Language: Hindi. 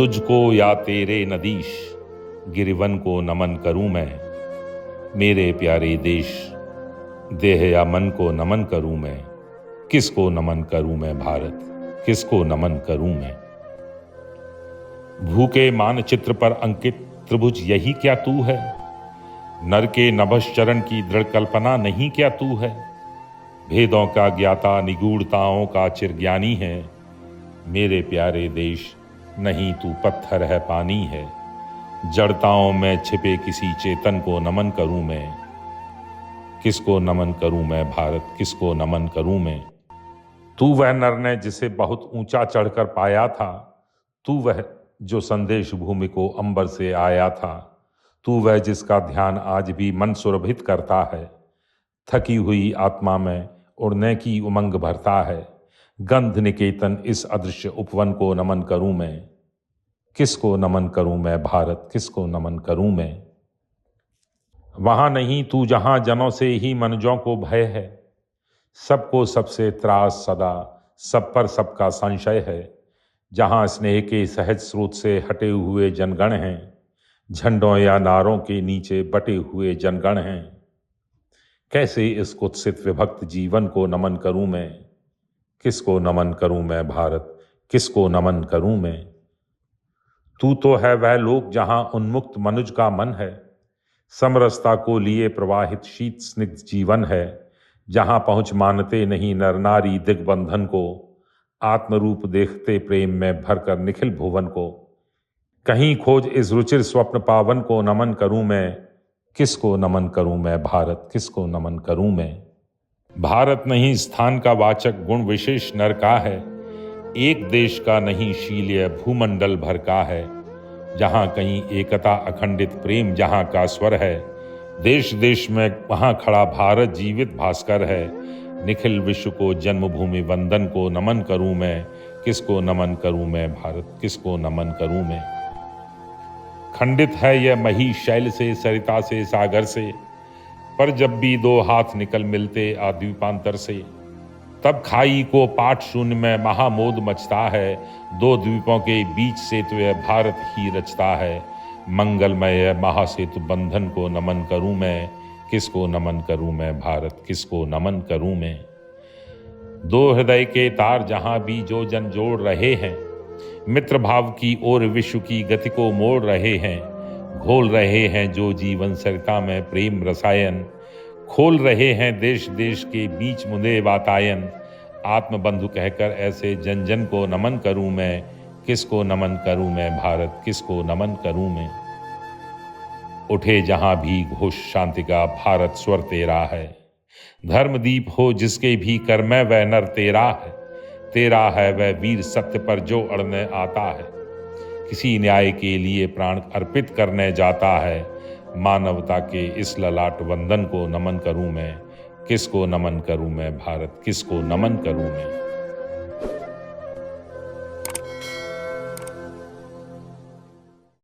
तुझको या तेरे नदीश गिरिवन को नमन करूं मैं, मेरे प्यारे देश देह या मन को नमन करूं मैं, किसको नमन करूं मैं भारत, किसको नमन करूं मैं। भूखे मानचित्र पर अंकित त्रिभुज यही क्या तू है, नर के नभस चरण की दृढ़ कल्पना नहीं क्या तू है। भेदों का ज्ञाता निगूढ़ताओं का चिरज्ञानी है, मेरे प्यारे देश नहीं तू पत्थर है पानी है। जड़ताओं में छिपे किसी चेतन को नमन करूं मैं, किसको नमन करूं मैं भारत, किसको नमन करूं मैं। तू वह नर ने जिसे बहुत ऊंचा चढ़कर पाया था, तू वह जो संदेश भूमि को अंबर से आया था, तू वह जिसका ध्यान आज भी मन सुरभित करता है। थकी हुई आत्मा में उड़ने की उमंग भरता है, गंध निकेतन इस अदृश्य उपवन को नमन करूं मैं, किसको नमन करूं मैं भारत, किसको नमन करूं मैं। वहां नहीं तू जहां जनों से ही मनुजों को भय है, सबको सबसे त्रास सदा, सब पर सबका संशय है। जहां स्नेह के सहज स्रोत से हटे हुए जनगण हैं, झंडों या नारों के नीचे बटे हुए जनगण हैं। कैसे इस कुत्सित विभक्त जीवन को नमन करूं मैं, किसको नमन करूं मैं भारत, किसको नमन करूं मैं। तू तो है वह लोक जहां उन्मुक्त मनुज का मन है, समरसता को लिए प्रवाहित शीत स्निग्ध जीवन है। जहां पहुंच मानते नहीं नर नारी दिग्बंधन को, आत्मरूप देखते प्रेम में भरकर निखिल भुवन को। कहीं खोज इस रुचिर स्वप्न पावन को नमन करूं मैं, किसको नमन करूं मैं भारत, किसको नमन करूं मैं। भारत नहीं स्थान का वाचक गुण विशेष नर का है, एक देश का नहीं शील्य भूमंडल भर का है। जहां कहीं एकता अखंडित प्रेम जहां का स्वर है, देश देश में वहां खड़ा भारत जीवित भास्कर है। निखिल विश्व को जन्मभूमि वंदन को नमन करूं मैं, किसको नमन करूं मैं भारत, किसको नमन करूं मैं। खंडित है यह मही शैल से, सरिता से, सागर से, पर जब भी दो हाथ निकल मिलते आद्वीपांतर से, तब खाई को पाट शून्य में महामोद मचता है। दो द्वीपों के बीच सेतु भारत ही रचता है। मंगलमय महासेतु बंधन को नमन करूं मैं, किसको नमन करूं मैं भारत, किसको नमन करूं मैं। दो हृदय के तार जहां भी जो जन जोड़ रहे हैं, मित्र भाव की ओर विश्व की गति को मोड़ रहे हैं। घोल रहे हैं जो जीवन सरिता में प्रेम रसायन, खोल रहे हैं देश देश के बीच मुदे वातायन। आत्मबंधु कहकर ऐसे जन जन को नमन करूं मैं, किसको नमन करूं मैं भारत, किसको नमन करूं मैं। उठे जहां भी घोष शांति का भारत स्वर तेरा है, धर्मदीप हो जिसके भी कर में वह नर तेरा है। तेरा है वह वीर सत्य पर जो अड़ने आता है, किसी न्याय के लिए प्राण अर्पित करने जाता है। मानवता के इस ललाट वंदन को नमन करूं मैं, किसको नमन करूं मैं भारत, किसको नमन करूं मैं।